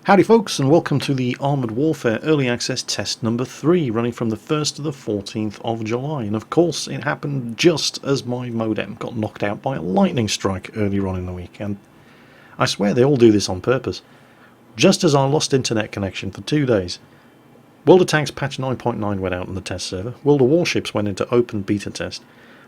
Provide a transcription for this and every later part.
Howdy folks, and welcome to the Armoured Warfare Early Access Test number 3, running from the 1st to the 14th of July. And of course it happened just as my modem got knocked out by a lightning strike earlier on in the week, and I swear they all do this on purpose. Just as I lost internet connection for 2 days, World of Tanks patch 9.9 went out on the test server, World of Warships went into open beta test,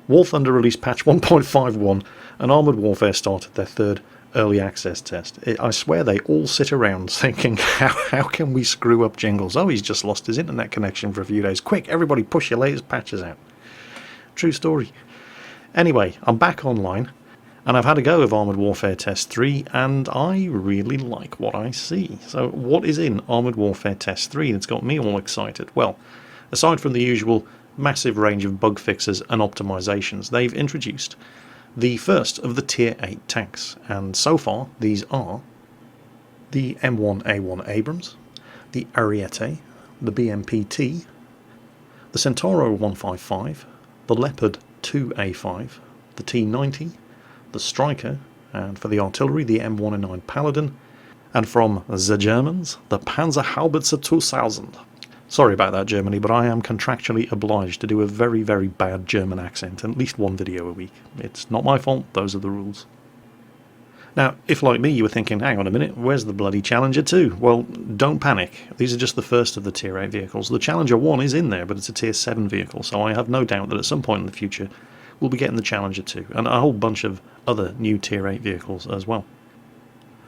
War Thunder released patch 1.51, and Armoured Warfare started their third early access test. I swear they all sit around thinking, how can we screw up Jingles? Oh, he's just lost his internet connection for a few days. Quick, everybody push your latest patches out. True story. Anyway, I'm back online, and I've had a go of Armoured Warfare Test 3, and I really like what I see. So what is in Armoured Warfare Test 3 that's got me all excited? Well, aside from the usual massive range of bug fixes and optimizations, they've introduced the first of the Tier 8 tanks, and so far these are the M1A1 Abrams, the Ariete, the BMP-T, the Centauro 155, the Leopard 2A5, the T90, the Striker, and for the artillery the M109 Paladin, and from the Germans, the Panzerhaubitze 2000. Sorry about that, Germany, but I am contractually obliged to do a very, very bad German accent, at least one video a week. It's not my fault, those are the rules. Now, if like me you were thinking, hang on a minute, where's the bloody Challenger 2? Well, don't panic, these are just the first of the Tier 8 vehicles. The Challenger 1 is in there, but it's a Tier 7 vehicle, so I have no doubt that at some point in the future we'll be getting the Challenger 2, and a whole bunch of other new Tier 8 vehicles as well.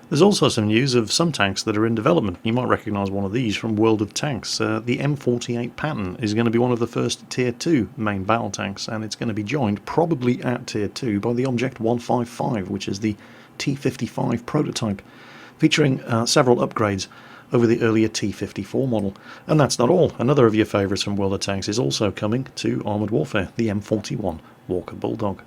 There's also some news of some tanks that are in development. You might recognise one of these from World of Tanks. The M48 Patton is going to be one of the first Tier 2 main battle tanks, and it's going to be joined, probably at Tier 2, by the Object 155, which is the T55 prototype, featuring several upgrades over the earlier T54 model. And that's not all. Another of your favourites from World of Tanks is also coming to Armoured Warfare, the M41 Walker Bulldog.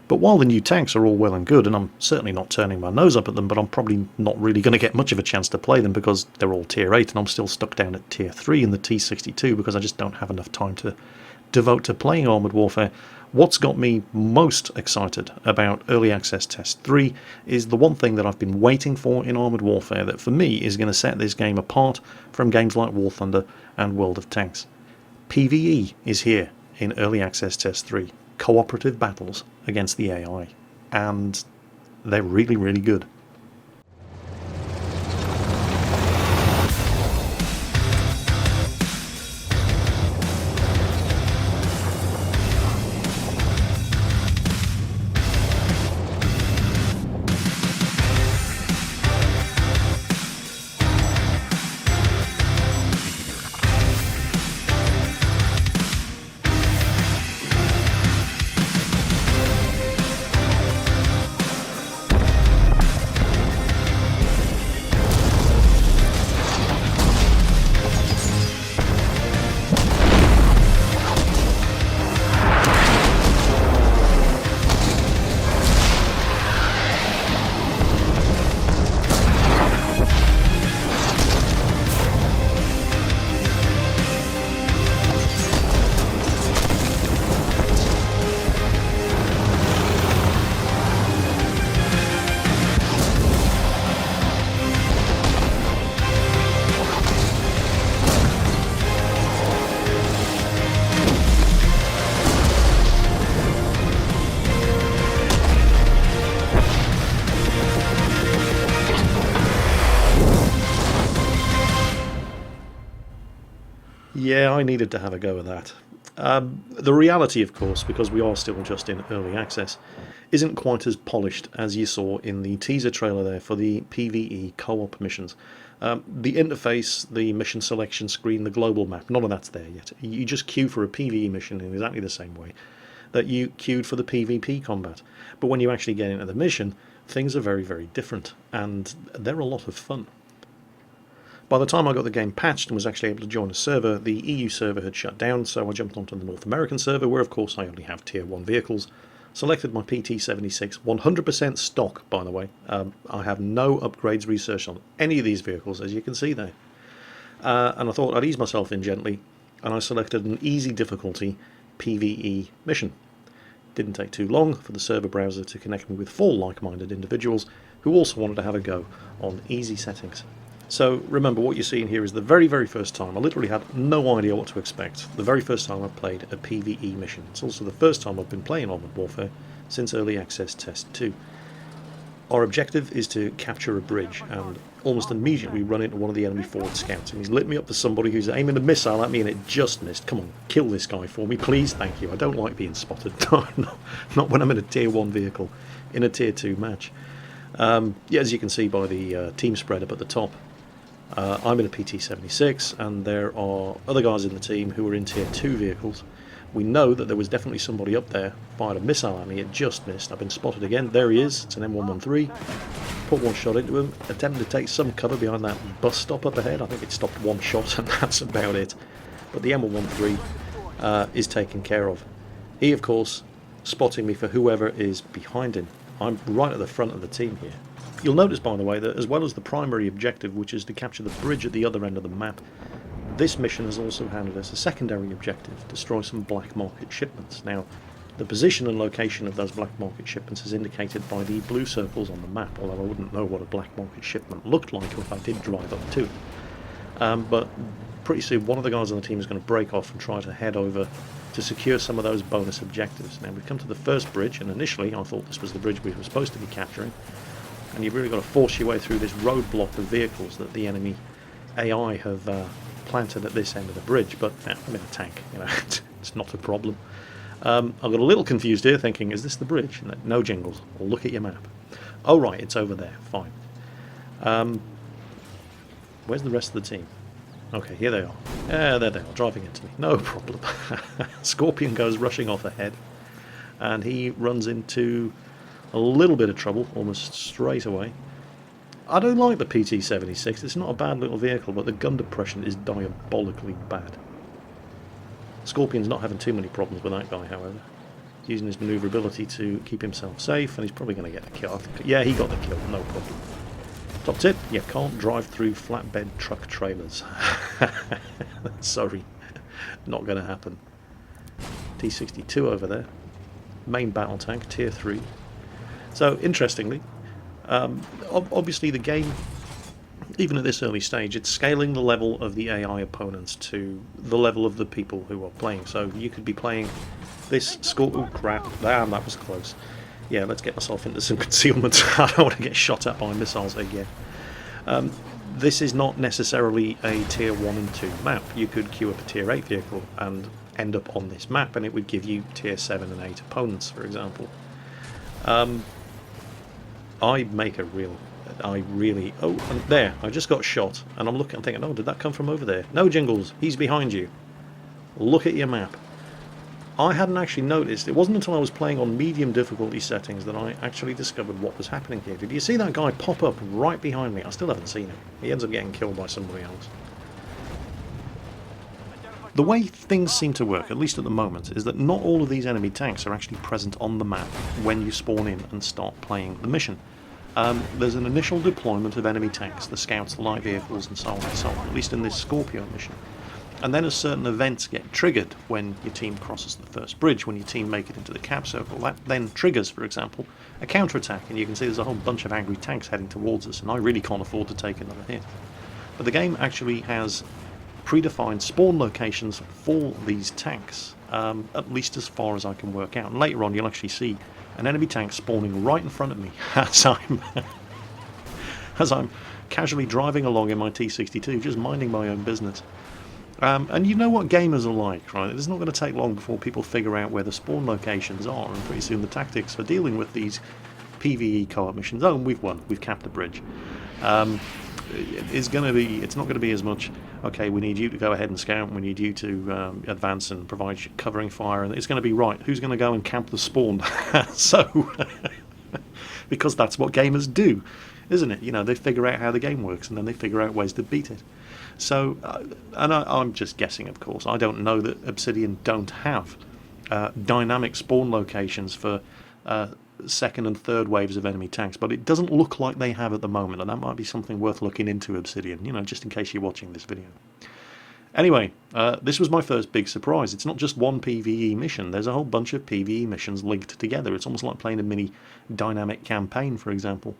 But while the new tanks are all well and good, and I'm certainly not turning my nose up at them, but I'm probably not really going to get much of a chance to play them because they're all Tier 8 and I'm still stuck down at Tier 3 in the T62 because I just don't have enough time to devote to playing Armoured Warfare. What's got me most excited about Early Access Test 3 is the one thing that I've been waiting for in Armoured Warfare that for me is going to set this game apart from games like War Thunder and World of Tanks. PvE is here in Early Access Test 3. Cooperative battles against the AI, and they're really, really good. Yeah, I needed to have a go at that. The reality, of course, because we are still just in early access, isn't quite as polished as you saw in the teaser trailer there for the PvE co-op missions. The interface, the mission selection screen, the global map, none of that's there yet. You just queue for a PvE mission in exactly the same way that you queued for the PvP combat. But when you actually get into the mission, things are very, very different, and they're a lot of fun. By the time I got the game patched and was actually able to join a server, the EU server had shut down, so I jumped onto the North American server, where of course I only have Tier 1 vehicles, selected my PT76, 100% stock by the way. I have no upgrades researched on any of these vehicles, as you can see there. And I thought I'd ease myself in gently, and I selected an easy difficulty PvE mission. Didn't take too long for the server browser to connect me with 4 like-minded individuals who also wanted to have a go on easy settings. So remember, what you're seeing here is the very, very first time. I literally had no idea what to expect. The very first time I played a PvE mission. It's also the first time I've been playing Armored Warfare since Early Access Test 2. Our objective is to capture a bridge, and almost immediately we run into one of the enemy forward scouts, and he's lit me up for somebody who's aiming a missile at me and it just missed. Come on, kill this guy for me, please, thank you. I don't like being spotted. Not when I'm in a tier 1 vehicle in a tier 2 match. Yeah, as you can see by the team spread up at the top, I'm in a PT-76, and there are other guys in the team who are in tier 2 vehicles. We know that there was definitely somebody up there, fired a missile at me, it just missed. I've been spotted again. There he is, it's an M113. Put one shot into him, attempted to take some cover behind that bus stop up ahead. I think it stopped one shot and that's about it. But the M113 is taken care of. He, of course, spotting me for whoever is behind him. I'm right at the front of the team here. You'll notice, by the way, that as well as the primary objective, which is to capture the bridge at the other end of the map, this mission has also handed us a secondary objective: destroy some black market shipments. Now, the position and location of those black market shipments is indicated by the blue circles on the map, although I wouldn't know what a black market shipment looked like if I did drive up to it. But pretty soon one of the guys on the team is going to break off and try to head over to secure some of those bonus objectives. Now, we've come to the first bridge, and initially I thought this was the bridge we were supposed to be capturing, and you've really got to force your way through this roadblock of vehicles that the enemy AI have planted at this end of the bridge. But I'm in a tank, you know, it's not a problem. I got a little confused here, thinking, is this the bridge? No, Jingles, look at your map. Oh right, it's over there, fine. Where's the rest of the team? Okay, here they are. Yeah, there they are, driving into me, no problem. Scorpion goes rushing off ahead, and he runs into a little bit of trouble almost straight away. I don't like the PT-76, it's not a bad little vehicle, but the gun depression is diabolically bad. Scorpion's not having too many problems with that guy, however. He's using his manoeuvrability to keep himself safe, and he's probably going to get the kill. Yeah, he got the kill, no problem. Top tip, you can't drive through flatbed truck trailers. Sorry, not going to happen. T-62 over there. Main battle tank, tier 3. So, interestingly, obviously the game, even at this early stage, it's scaling the level of the AI opponents to the level of the people who are playing. So you could be playing this oh crap, damn, that was close. Yeah, let's get myself into some concealment. I don't want to get shot at by missiles again. This is not necessarily a tier 1 and 2 map. You could queue up a tier 8 vehicle and end up on this map, and it would give you tier 7 and 8 opponents, for example. I make a real... oh, and there, I just got shot, and I'm looking, I'm thinking, oh, did that come from over there? No, Jingles, he's behind you. Look at your map. I hadn't actually noticed, it wasn't until I was playing on medium difficulty settings that I actually discovered what was happening here. Did you see that guy pop up right behind me? I still haven't seen him. He ends up getting killed by somebody else. The way things seem to work, at least at the moment, is that not all of these enemy tanks are actually present on the map when you spawn in and start playing the mission. There's an initial deployment of enemy tanks, the scouts, the light vehicles, and so on and so on, at least in this Scorpio mission. And then as certain events get triggered when your team crosses the first bridge, when your team make it into the cap circle, that then triggers, for example, a counterattack, and you can see there's a whole bunch of angry tanks heading towards us, and I really can't afford to take another hit. But the game actually has predefined spawn locations for these tanks, at least as far as I can work out. And later on you'll actually see an enemy tank spawning right in front of me as I'm casually driving along in my T-62, just minding my own business. And you know what gamers are like, right? It's not going to take long before people figure out where the spawn locations are, and pretty soon the tactics for dealing with these PvE co-op missions, oh, and we've won, we've capped the bridge. It's not going to be as much, okay, we need you to go ahead and scout, we need you to advance and provide covering fire, and it's going to be, right, who's going to go and camp the spawn? So, because that's what gamers do, isn't it? You know, they figure out how the game works, and then they figure out ways to beat it. So, and I'm just guessing, of course, I don't know that Obsidian don't have dynamic spawn locations for second and third waves of enemy tanks, but it doesn't look like they have at the moment, and that might be something worth looking into, Obsidian, you know, just in case you're watching this video. Anyway, this was my first big surprise. It's not just one PvE mission, there's a whole bunch of PvE missions linked together. It's almost like playing a mini dynamic campaign, for example.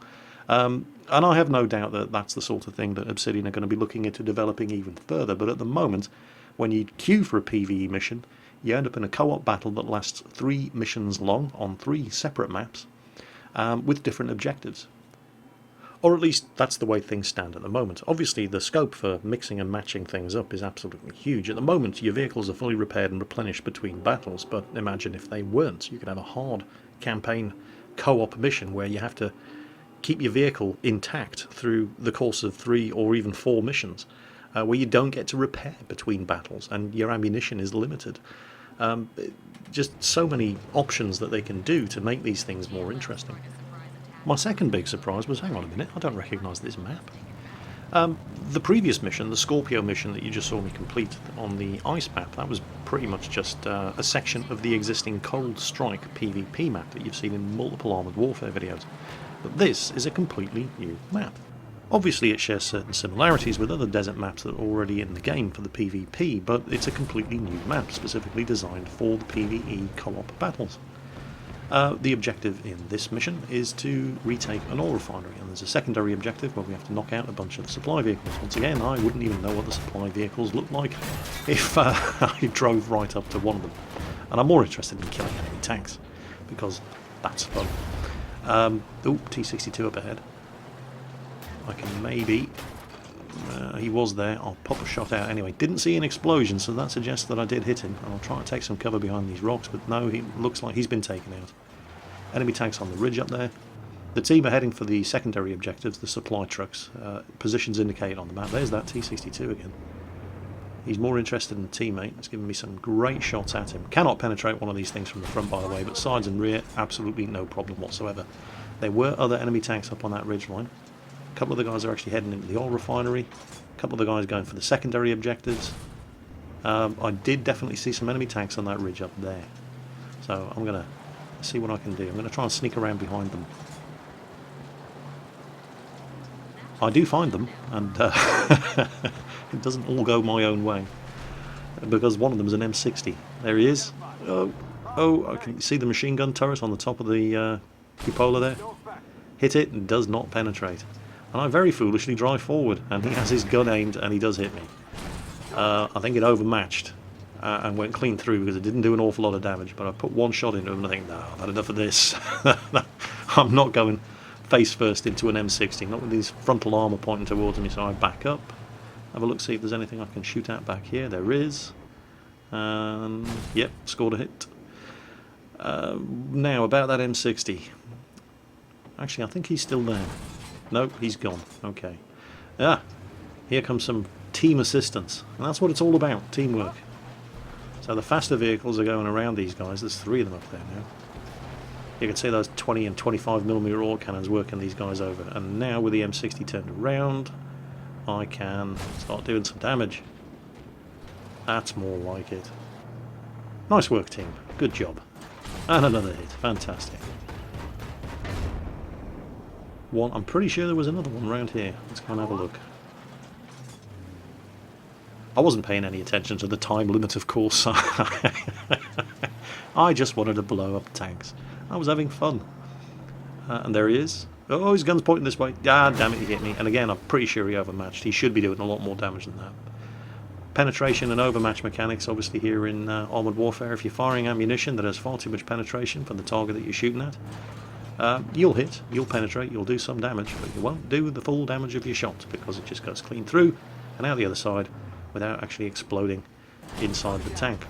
And I have no doubt that that's the sort of thing that Obsidian are going to be looking into developing even further, but at the moment, when you queue for a PvE mission, you end up in a co-op battle that lasts 3 missions long on 3 separate maps, with different objectives. Or at least that's the way things stand at the moment. Obviously the scope for mixing and matching things up is absolutely huge. At the moment your vehicles are fully repaired and replenished between battles, but imagine if they weren't. You could have a hard campaign co-op mission where you have to keep your vehicle intact through the course of 3 or even 4 missions, where you don't get to repair between battles and your ammunition is limited. Just so many options that they can do to make these things more interesting. My second big surprise was, hang on a minute, I don't recognise this map. The previous mission, the Scorpio mission that you just saw me complete on the ice map, that was pretty much just a section of the existing Cold Strike PvP map that you've seen in multiple Armoured Warfare videos. But this is a completely new map. Obviously it shares certain similarities with other desert maps that are already in the game for the PvP, but it's a completely new map, specifically designed for the PvE co-op battles. The objective in this mission is to retake an oil refinery, and there's a secondary objective where we have to knock out a bunch of supply vehicles. Once again, I wouldn't even know what the supply vehicles look like if I drove right up to one of them. And I'm more interested in killing enemy tanks, because that's fun. Oh, T-62 up ahead. I can maybe... he was there. I'll pop a shot out anyway. Didn't see an explosion, so that suggests that I did hit him. I'll try to take some cover behind these rocks, but no, he looks like he's been taken out. Enemy tanks on the ridge up there. The team are heading for the secondary objectives, the supply trucks. Positions indicated on the map. There's that T-62 again. He's more interested in the teammate. It's giving me some great shots at him. Cannot penetrate one of these things from the front, by the way, but sides and rear, absolutely no problem whatsoever. There were other enemy tanks up on that ridge line. A couple of the guys are actually heading into the oil refinery. A couple of the guys going for the secondary objectives. I did definitely see some enemy tanks on that ridge up there. So I'm going to see what I can do. I'm going to try and sneak around behind them. I do find them, and it doesn't all go my own way, because one of them is an M60. There he is. Oh, I can see the machine gun turret on the top of the cupola there. Hit it and does not penetrate. And I very foolishly drive forward, and he has his gun aimed, and he does hit me. I think it overmatched and went clean through because it didn't do an awful lot of damage, but I put one shot into him and I think, no, I've had enough of this. I'm not going face first into an M60, not with these frontal armour pointing towards me, so I back up. Have a look, see if there's anything I can shoot at back here. There is. Yep, scored a hit. Now, about that M60. Actually, I think he's still there. Nope, he's gone. Okay. Ah, here comes some team assistance. And that's what it's all about, teamwork. So the faster vehicles are going around these guys. There's 3 of them up there now. You can see those 20 and 25mm ore cannons working these guys over. And now with the M60 turned around, I can start doing some damage. That's more like it. Nice work, team. Good job. And another hit. Fantastic. One. I'm pretty sure there was another one around here. Let's go and have a look. I wasn't paying any attention to the time limit, of course. I just wanted to blow up tanks. I was having fun. And there he is. Oh, his gun's pointing this way. Ah, damn it, he hit me. And again, I'm pretty sure he overmatched. He should be doing a lot more damage than that. Penetration and overmatch mechanics, obviously, here in Armoured Warfare. If you're firing ammunition that has far too much penetration for the target that you're shooting at, you'll hit, you'll penetrate, you'll do some damage, but you won't do the full damage of your shot because it just goes clean through and out the other side without actually exploding inside the tank.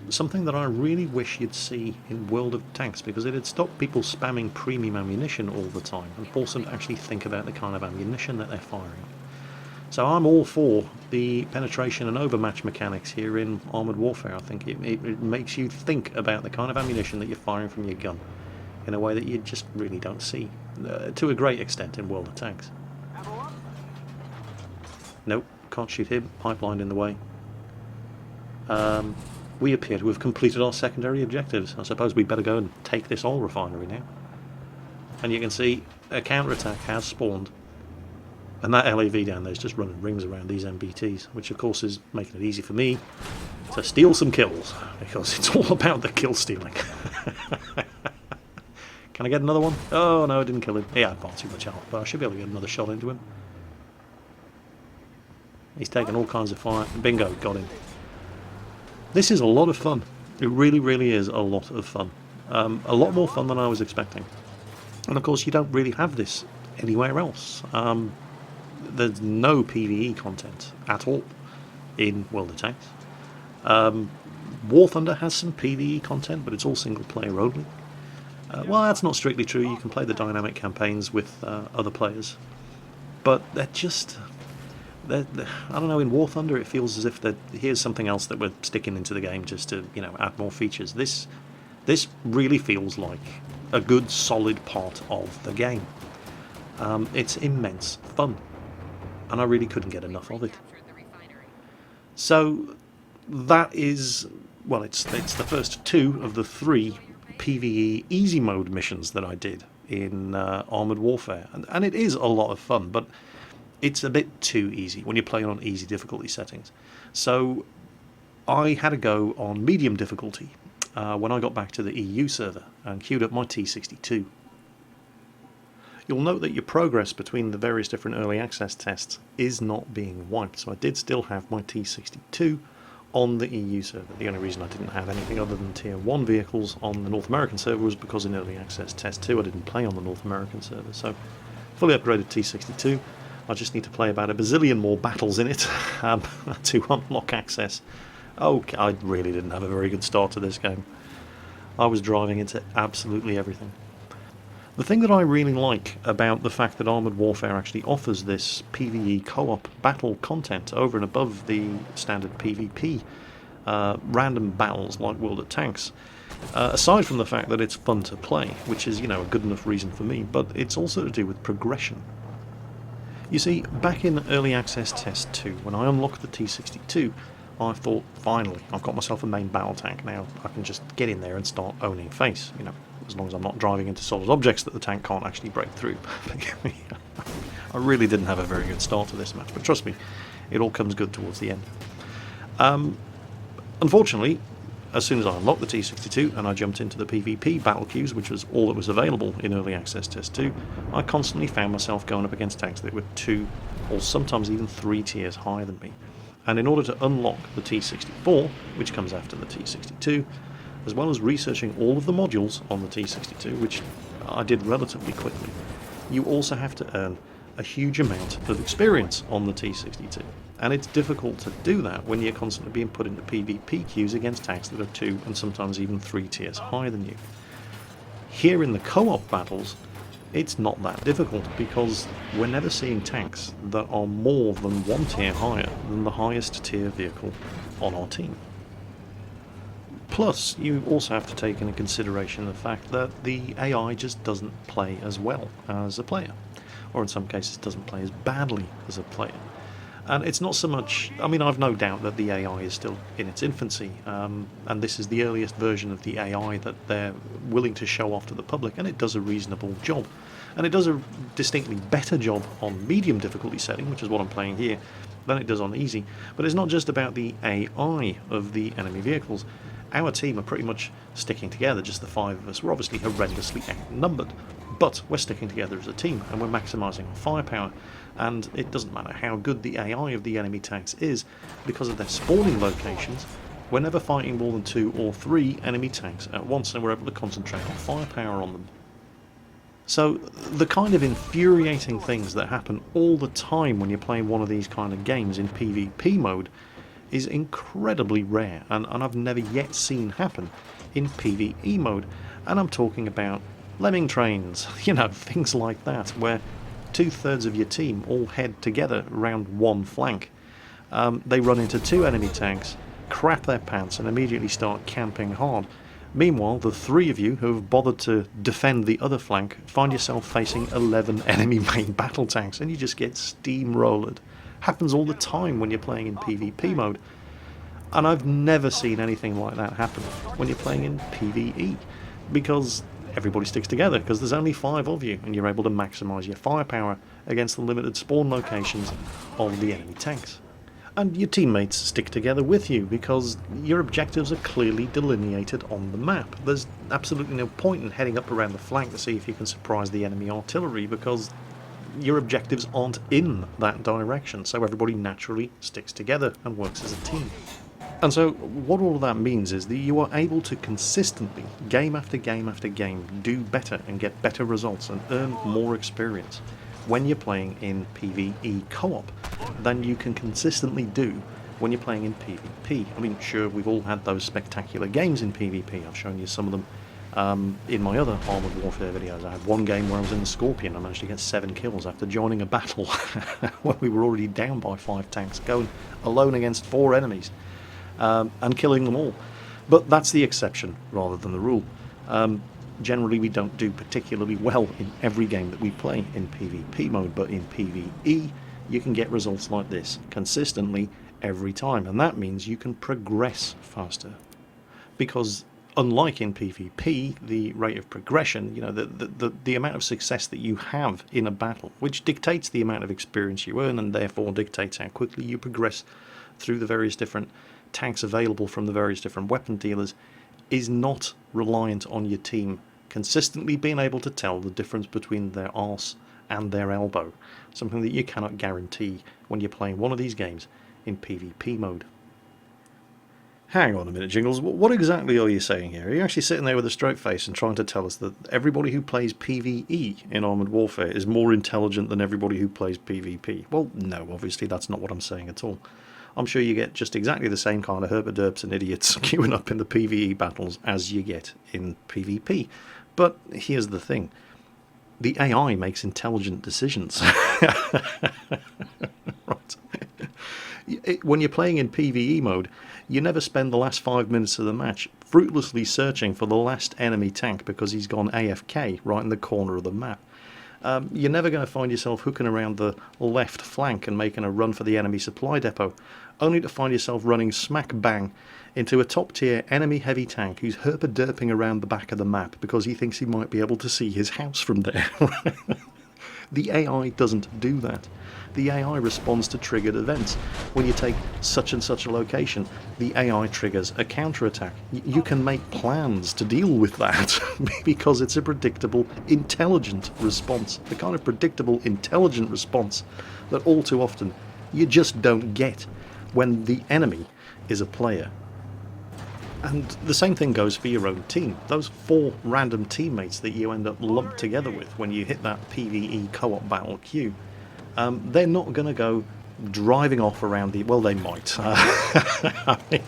Something that I really wish you'd see in World of Tanks, because it'd stop people spamming premium ammunition all the time and force them to actually think about the kind of ammunition that they're firing. So I'm all for the penetration and overmatch mechanics here in Armoured Warfare. I think it makes you think about the kind of ammunition that you're firing from your gun in a way that you just really don't see, to a great extent, in World of Tanks. Nope, can't shoot him, pipeline in the way. We appear to have completed our secondary objectives. I suppose we'd better go and take this oil refinery now. And you can see a counterattack has spawned. And that LAV down there is just running rings around these MBTs, which of course is making it easy for me to steal some kills, because it's all about the kill stealing. Can I get another one? Oh no, I didn't kill him. He had far too much health, but I should be able to get another shot into him. He's taking all kinds of fire. Bingo, got him. This is a lot of fun. It really, really is a lot of fun. A lot more fun than I was expecting. And of course, you don't really have this anywhere else. There's no PvE content at all in World of Tanks. War Thunder has some PvE content, but it's all single player only. Well, that's not strictly true. You can play the dynamic campaigns with other players, but they're just... I don't know, in War Thunder it feels as if that here's something else that we're sticking into the game just to, you know, add more features. This really feels like a good solid part of the game. It's immense fun, and I really couldn't get enough of it. So that is, well, it's the first 2 of the 3 PvE easy mode missions that I did in Armoured Warfare, and it is a lot of fun, but it's a bit too easy when you're playing on easy difficulty settings. So I had a go on medium difficulty when I got back to the EU server and queued up my T62. You'll note that your progress between the various different early access tests is not being wiped, so I did still have my T62 on the EU server. The only reason I didn't have anything other than tier 1 vehicles on the North American server was because in early access test 2 I didn't play on the North American server. So fully upgraded T62. I just need to play about a bazillion more battles in it to unlock access. Okay, I really didn't have a very good start to this game. I was driving into absolutely everything. The thing that I really like about the fact that Armoured Warfare actually offers this PvE co-op battle content over and above the standard PvP random battles like World of Tanks, aside from the fact that it's fun to play, which is, you know, a good enough reason for me, but it's also to do with progression. You see, back in Early Access Test 2, when I unlocked the T62, I thought, finally, I've got myself a main battle tank now. I can just get in there and start owning face, you know, as long as I'm not driving into solid objects that the tank can't actually break through. I really didn't have a very good start to this match, but trust me, it all comes good towards the end. Unfortunately, as soon as I unlocked the T62 and I jumped into the PvP battle queues, which was all that was available in Early Access Test 2, I constantly found myself going up against tanks that were 2 or sometimes even 3 tiers higher than me. And in order to unlock the T64, which comes after the T62, as well as researching all of the modules on the T62, which I did relatively quickly, you also have to earn a huge amount of experience on the T62. And it's difficult to do that when you're constantly being put into PvP queues against tanks that are 2 and sometimes even 3 tiers higher than you. Here in the co-op battles, it's not that difficult because we're never seeing tanks that are more than 1 tier higher than the highest tier vehicle on our team. Plus, you also have to take into consideration the fact that the AI just doesn't play as well as a player, or in some cases doesn't play as badly as a player. And it's not so much, I mean, I've no doubt that the AI is still in its infancy, and this is the earliest version of the AI that they're willing to show off to the public, and it does a reasonable job. And it does a distinctly better job on medium difficulty setting, which is what I'm playing here, than it does on easy. But it's not just about the AI of the enemy vehicles. Our team are pretty much sticking together, just the 5 of us. We're obviously horrendously outnumbered, but we're sticking together as a team, and we're maximising our firepower. And it doesn't matter how good the AI of the enemy tanks is, because of their spawning locations, we're never fighting more than 2 or 3 enemy tanks at once, and we're able to concentrate our firepower on them. So the kind of infuriating things that happen all the time when you're playing one of these kind of games in PvP mode is incredibly rare, and I've never yet seen happen in PvE mode. And I'm talking about lemming trains, you know, things like that, where 2/3 of your team all head together around one flank. They run into 2 enemy tanks, crap their pants, and immediately start camping hard. Meanwhile, the 3 of you who have bothered to defend the other flank find yourself facing 11 enemy main battle tanks, and you just get steamrolled. Happens all the time when you're playing in PvP mode. And I've never seen anything like that happen when you're playing in PvE, because everybody sticks together, because there's only 5 of you, and you're able to maximise your firepower against the limited spawn locations of the enemy tanks. And your teammates stick together with you because your objectives are clearly delineated on the map. There's absolutely no point in heading up around the flank to see if you can surprise the enemy artillery because your objectives aren't in that direction, so everybody naturally sticks together and works as a team. And so what all of that means is that you are able to consistently, game after game after game, do better and get better results and earn more experience when you're playing in PvE co-op than you can consistently do when you're playing in PvP. I mean, sure, we've all had those spectacular games in PvP. I've shown you some of them in my other Armoured Warfare videos. I had one game where I was in the Scorpion. I managed to get 7 kills after joining a battle when we were already down by 5 tanks, going alone against 4 enemies and killing them all. But that's the exception rather than the rule. Generally, we don't do particularly well in every game that we play in PvP mode, but in PvE, you can get results like this consistently every time, and that means you can progress faster. Because unlike in PvP, the rate of progression, you know, the amount of success that you have in a battle, which dictates the amount of experience you earn and therefore dictates how quickly you progress through the various different tanks available from the various different weapon dealers, is not reliant on your team consistently being able to tell the difference between their arse and their elbow, something that you cannot guarantee when you're playing one of these games in PvP mode. Hang on a minute, Jingles, what exactly are you saying here? Are you actually sitting there with a straight face and trying to tell us that everybody who plays PvE in Armoured Warfare is more intelligent than everybody who plays PvP? Well, no, obviously that's not what I'm saying at all. I'm sure you get just exactly the same kind of herpaderps and idiots queuing up in the PvE battles as you get in PvP. But here's the thing. The AI makes intelligent decisions. Right. When you're playing in PvE mode, you never spend the last 5 minutes of the match fruitlessly searching for the last enemy tank because he's gone AFK right in the corner of the map. You're never going to find yourself hooking around the left flank and making a run for the enemy supply depot, only to find yourself running smack bang into a top tier enemy heavy tank who's herpaderping around the back of the map because he thinks he might be able to see his house from there. The AI doesn't do that. The AI responds to triggered events. When you take such and such a location, the AI triggers a counterattack. You can make plans to deal with that because it's a predictable, intelligent response. The kind of predictable, intelligent response that all too often you just don't get when the enemy is a player. And the same thing goes for your own team. Those 4 random teammates that you end up lumped together with when you hit that PvE co-op battle queue, they're not going to go driving off around the... Well, they might. I mean,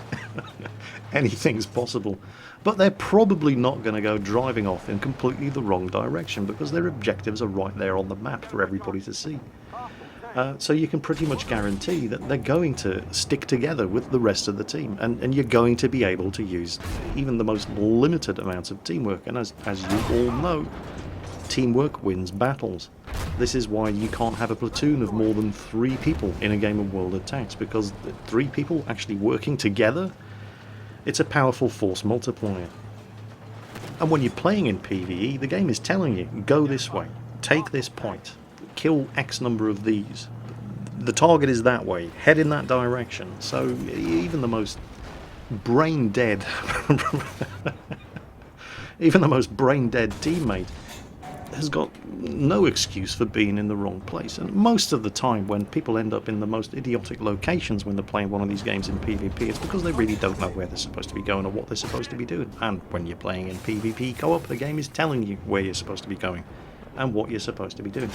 anything's possible. But they're probably not going to go driving off in completely the wrong direction because their objectives are right there on the map for everybody to see. So you can pretty much guarantee that they're going to stick together with the rest of the team, and you're going to be able to use even the most limited amounts of teamwork. And as you all know, teamwork wins battles. This is why you can't have a platoon of more than 3 people in a game of World of Tanks, because 3 people actually working together, it's a powerful force multiplier. And when you're playing in PvE, the game is telling you, go this way, take this point, kill X number of these. The target is that way, head in that direction. So even the most brain dead teammate has got no excuse for being in the wrong place. And most of the time when people end up in the most idiotic locations when they're playing one of these games in PvP, it's because they really don't know where they're supposed to be going or what they're supposed to be doing. And when you're playing in PvP co-op, the game is telling you where you're supposed to be going and what you're supposed to be doing.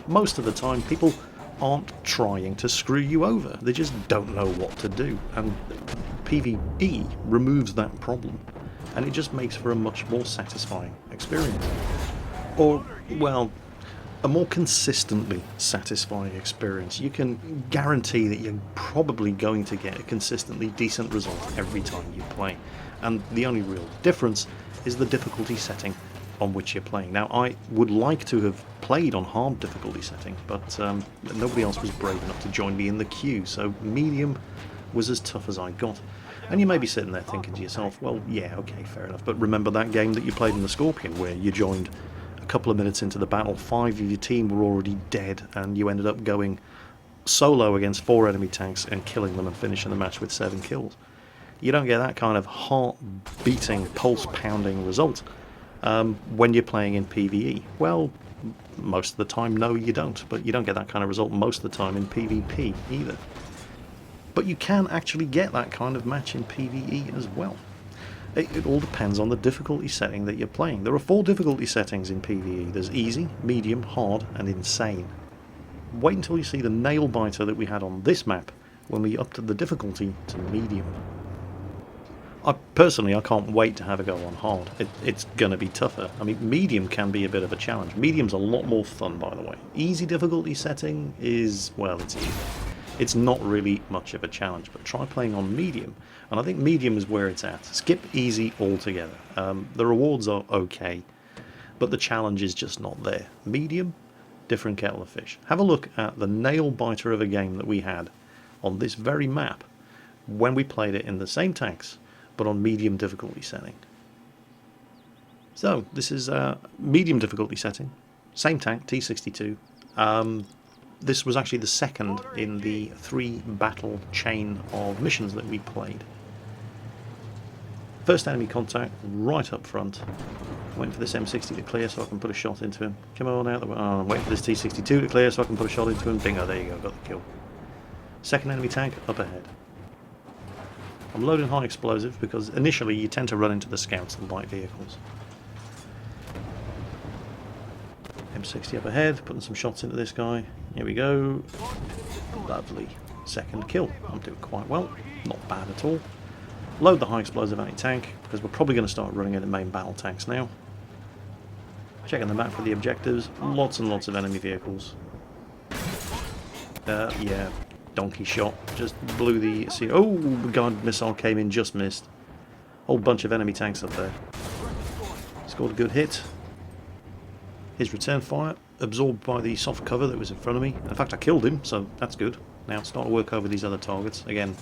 Most of the time people aren't trying to screw you over, they just don't know what to do, and PvE removes that problem, and it just makes for a much more satisfying experience. Or, well, a more consistently satisfying experience. You can guarantee that you're probably going to get a consistently decent result every time you play, and the only real difference is the difficulty setting on which you're playing. Now, I would like to have played on hard difficulty setting, but nobody else was brave enough to join me in the queue, so medium was as tough as I got. And you may be sitting there thinking to yourself, well, yeah, okay, fair enough, but remember that game that you played in the Scorpion where you joined a couple of minutes into the battle, 5 of your team were already dead, and you ended up going solo against 4 enemy tanks and killing them and finishing the match with 7 kills. You don't get that kind of heart-beating, pulse-pounding result when you're playing in PvE. Well, most of the time, no, you don't. But you don't get that kind of result most of the time in PvP either. But you can actually get that kind of match in PvE as well. It all depends on the difficulty setting that you're playing. There are 4 difficulty settings in PvE. There's easy, medium, hard, and insane. Wait until you see the nail biter that we had on this map when we upped the difficulty to medium. Personally, I can't wait to have a go on hard. It's going to be tougher. I mean, medium can be a bit of a challenge. Medium's a lot more fun, by the way. Easy difficulty setting is, well, it's easy. It's not really much of a challenge, but try playing on medium, and I think medium is where it's at. Skip easy altogether. The rewards are okay, but the challenge is just not there. Medium, different kettle of fish. Have a look at the nail biter of a game that we had on this very map when we played it in the same tanks, but on medium difficulty setting. So this is medium difficulty setting, same tank, T62. This was actually the second in the 3 battle chain of missions that we played. First enemy contact right up front. Waiting for this M60 to clear so I can put a shot into him. Come on out the way. Oh, I'm waiting for this T62 to clear so I can put a shot into him. Bingo, there you go, got the kill. Second enemy tank up ahead. I'm loading high explosive because initially you tend to run into the scouts and light vehicles. M60 up ahead, putting some shots into this guy. Here we go. Lovely. Second kill. I'm doing quite well. Not bad at all. Load the high explosive anti-tank because we're probably going to start running into main battle tanks now. Checking the map for the objectives. Lots and lots of enemy vehicles. Yeah. Donkey shot. Just blew the... Oh, guard missile came in, just missed. Whole bunch of enemy tanks up there. Scored a good hit. His return fire absorbed by the soft cover that was in front of me. In fact, I killed him, so that's good. Now it's start to work over these other targets. Again,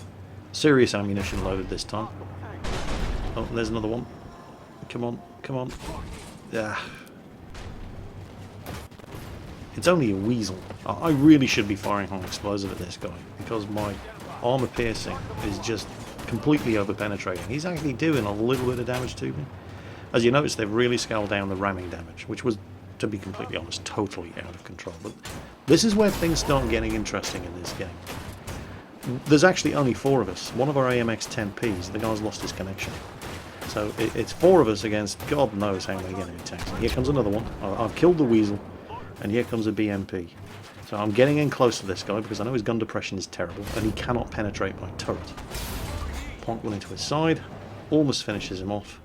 serious ammunition loaded this time. Oh, there's another one. Come on, come on. Ah. It's only a weasel. I really should be firing high explosive at this guy because my armor piercing is just completely over penetrating. He's actually doing a little bit of damage to me. As you notice, they've really scaled down the ramming damage, which was, to be completely honest, totally out of control. But this is where things start getting interesting in this game. There's actually only 4 of us. One of our AMX-10Ps, the guy's lost his connection. So it's 4 of us against God knows how many enemy tanks. And here comes another one. I've killed the weasel, and here comes a BMP. So I'm getting in close to this guy because I know his gun depression is terrible, and he cannot penetrate my turret. Plonk one into his side, almost finishes him off.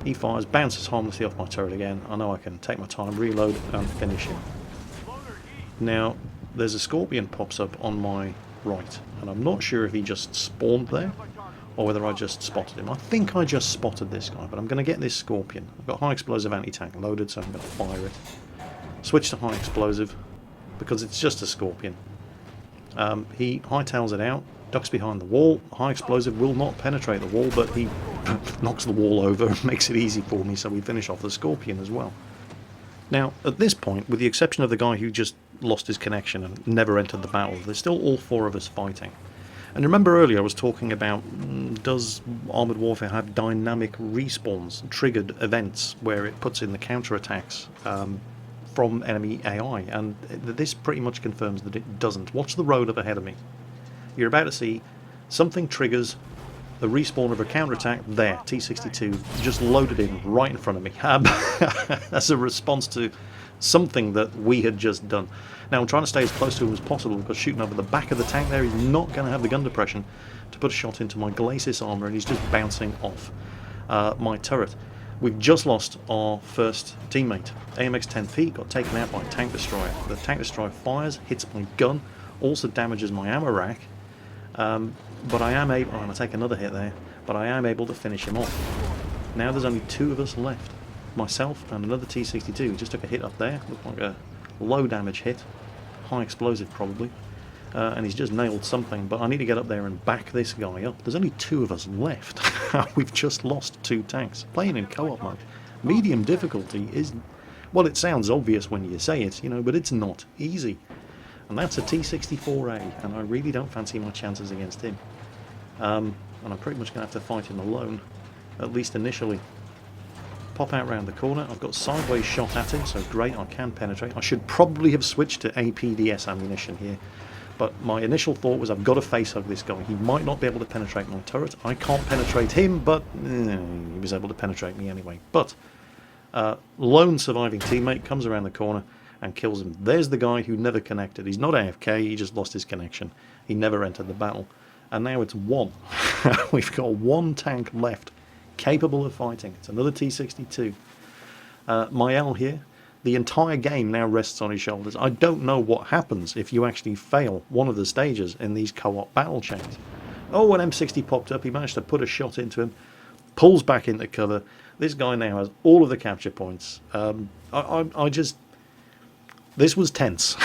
He fires, bounces harmlessly off my turret again. I know I can take my time, reload, and finish him. Now, there's a Scorpion pops up on my right, and I'm not sure if he just spawned there, or whether I just spotted him. I think I just spotted this guy, but I'm going to get this Scorpion. I've got high explosive anti-tank loaded, so I'm going to fire it. Switch to high explosive, because it's just a Scorpion. He hightails it out, ducks behind the wall. High explosive will not penetrate the wall, but he knocks the wall over and makes it easy for me, so we finish off the Scorpion as well. Now, at this point, with the exception of the guy who just lost his connection and never entered the battle, there's still all 4 of us fighting. And remember earlier I was talking about, does Armoured Warfare have dynamic respawns, triggered events, where it puts in the counterattacks from enemy AI, and this pretty much confirms that it doesn't. Watch the road up ahead of me. You're about to see something triggers the respawn of a counterattack there, T62, just loaded in right in front of me, as a response to something that we had just done. Now I'm trying to stay as close to him as possible because shooting over the back of the tank there, he's not going to have the gun depression to put a shot into my Glacis armour, and he's just bouncing off my turret. We've just lost our first teammate. AMX-10P got taken out by a tank destroyer. The tank destroyer fires, hits my gun, also damages my ammo rack, but I am able, and I take another hit there, but I am able to finish him off. Now there's only 2 of us left. Myself and another T62 who just took a hit up there, looked like a low damage hit, high explosive probably, and he's just nailed something, but I need to get up there and back this guy up. There's only 2 of us left. We've just lost 2 tanks. Playing in co-op mode. Medium difficulty is, well, it sounds obvious when you say it, you know, but it's not easy. And that's a T64A, and I really don't fancy my chances against him. And I'm pretty much going to have to fight him alone, at least initially. Pop out round the corner. I've got sideways shot at him, so great, I can penetrate. I should probably have switched to APDS ammunition here, but my initial thought was I've got to face-hug this guy. He might not be able to penetrate my turret. I can't penetrate him, but he was able to penetrate me anyway. But lone surviving teammate comes around the corner and kills him. There's the guy who never connected. He's not AFK, he just lost his connection. He never entered the battle. And now it's one. We've got one tank left capable of fighting. It's another T62. Mael here, the entire game now rests on his shoulders. I don't know what happens if you actually fail one of the stages in these co-op battle chains. Oh, an M60 popped up. He managed to put a shot into him, pulls back into cover. This guy now has all of the capture points. This was tense.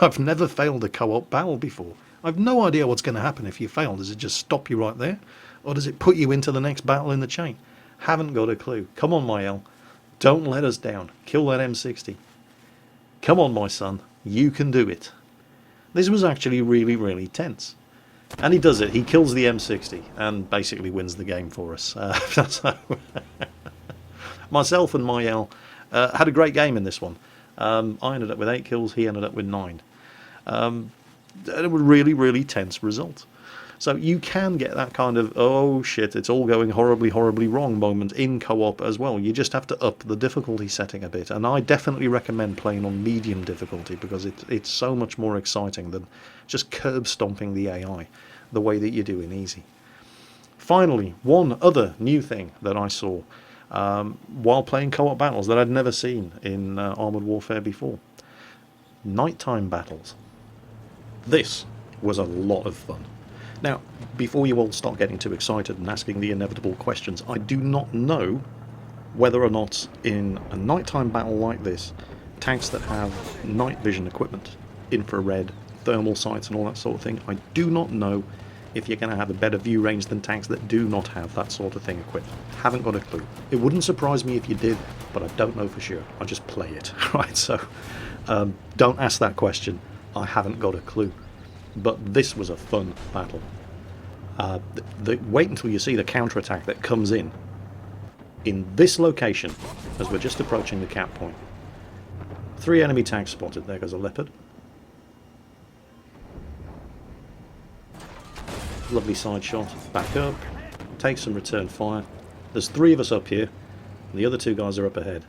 I've never failed a co-op battle before. I've no idea what's going to happen if you fail. Does it just stop you right there? Or does it put you into the next battle in the chain? Haven't got a clue. Come on, Mael. Don't let us down. Kill that M60. Come on, my son. You can do it. This was actually really, really tense. And he does it. He kills the M60 and basically wins the game for us. So myself and Mael had a great game in this one. I ended up with 8 kills. He ended up with 9. And it was a really, really tense result. So you can get that kind of, oh shit, it's all going horribly, horribly wrong moment in co-op as well. You just have to up the difficulty setting a bit. And I definitely recommend playing on medium difficulty because it's so much more exciting than just curb stomping the AI the way that you do in easy. Finally, one other new thing that I saw while playing co-op battles that I'd never seen in Armoured Warfare before. Nighttime battles. This was a lot of fun. Now, before you all start getting too excited and asking the inevitable questions, I do not know whether or not in a nighttime battle like this, tanks that have night vision equipment, infrared, thermal sights and all that sort of thing, I do not know if you're going to have a better view range than tanks that do not have that sort of thing equipped. Haven't got a clue. It wouldn't surprise me if you did, but I don't know for sure. I just play it, right? So don't ask that question. I haven't got a clue. But this was a fun battle. Wait until you see the counterattack that comes in this location as we're just approaching the cap point. 3 enemy tanks spotted. There goes a Leopard. Lovely side shot. Back up. Take some return fire. There's 3 of us up here. And the other 2 guys are up ahead.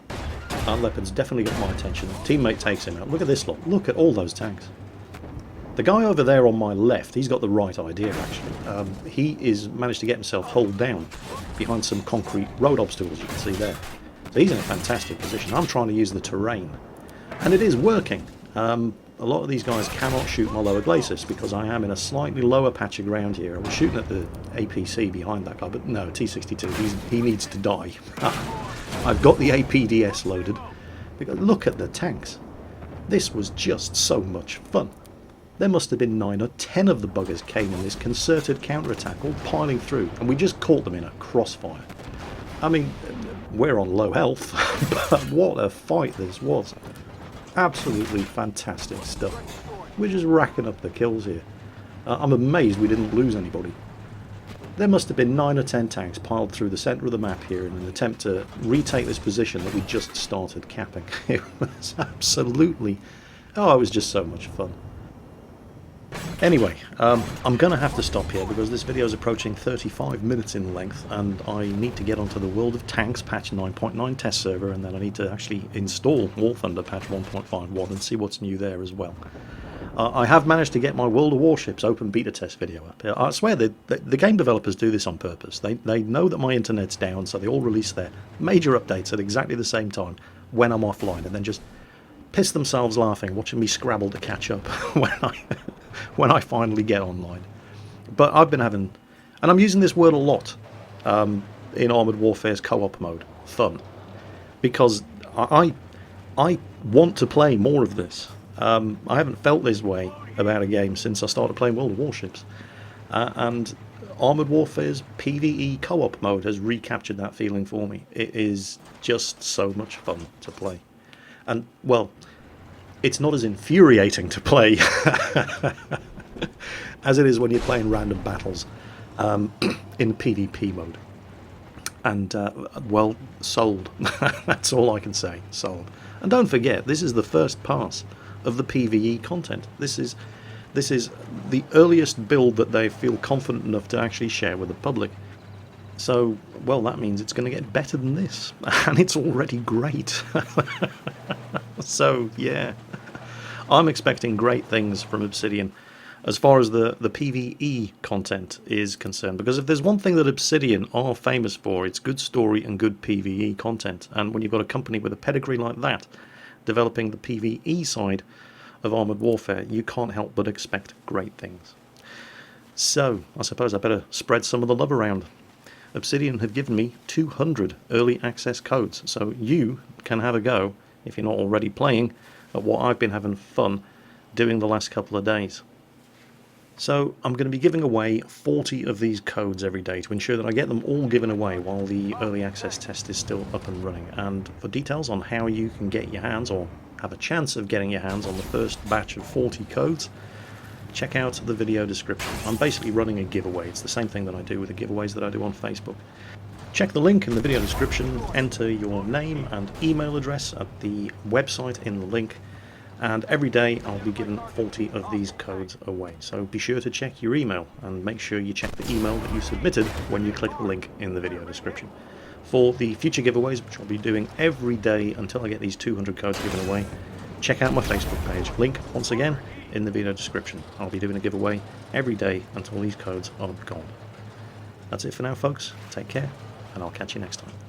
That Leopard's definitely got my attention. Teammate takes him out. Look at this lot. Look at all those tanks. The guy over there on my left, he's got the right idea actually. He is managed to get himself holed down behind some concrete road obstacles you can see there. So he's in a fantastic position. I'm trying to use the terrain. And it is working. A lot of these guys cannot shoot my lower glacis because I am in a slightly lower patch of ground here. I was shooting at the APC behind that guy, but no, T62, he needs to die. I've got the APDS loaded. Because look at the tanks. This was just so much fun. There must have been 9 or 10 of the buggers came in this concerted counterattack, all piling through, and we just caught them in a crossfire. I mean, we're on low health, but what a fight this was. Absolutely fantastic stuff. We're just racking up the kills here. I'm amazed we didn't lose anybody. There must have been 9 or 10 tanks piled through the centre of the map here in an attempt to retake this position that we just started capping. It was absolutely... oh, it was just so much fun. Anyway, I'm going to have to stop here because this video is approaching 35 minutes in length and I need to get onto the World of Tanks patch 9.9 test server, and then I need to actually install War Thunder patch 1.51 and see what's new there as well. I have managed to get my World of Warships open beta test video up. I swear the game developers do this on purpose. They know that my internet's down, so they all release their major updates at exactly the same time when I'm offline, and then just piss themselves laughing watching me scrabble to catch up when I finally get online. But I've been having, and I'm using this word a lot in Armoured Warfare's co-op mode, fun, because I want to play more of this. I haven't felt this way about a game since I started playing World of Warships, and Armoured Warfare's PvE co-op mode has recaptured that feeling for me. It is just so much fun to play. And, well, It's not as infuriating to play as it is when you're playing random battles in PvP mode. And, well, sold. That's all I can say. Sold. And don't forget, this is the first pass of the PvE content. This is the earliest build that they feel confident enough to actually share with the public. So, well, that means it's going to get better than this. And it's already great. So, yeah. I'm expecting great things from Obsidian as far as the PvE content is concerned, because if there's one thing that Obsidian are famous for, it's good story and good PvE content. And when you've got a company with a pedigree like that developing the PvE side of Armoured Warfare, you can't help but expect great things. So I suppose I better spread some of the love around. Obsidian have given me 200 early access codes, so you can have a go, if you're not already playing, at what I've been having fun doing the last couple of days. So I'm going to be giving away 40 of these codes every day to ensure that I get them all given away while the early access test is still up and running. And for details on how you can get your hands, or have a chance of getting your hands on the first batch of 40 codes, check out the video description. I'm basically running a giveaway. It's the same thing that I do with the giveaways that I do on Facebook. Check the link in the video description, enter your name and email address at the website in the link, and every day I'll be giving 40 of these codes away. So be sure to check your email, and make sure you check the email that you submitted when you click the link in the video description. For the future giveaways, which I'll be doing every day until I get these 200 codes given away, check out my Facebook page. Link, once again, in the video description. I'll be doing a giveaway every day until these codes are gone. That's it for now, folks. Take care, and I'll catch you next time.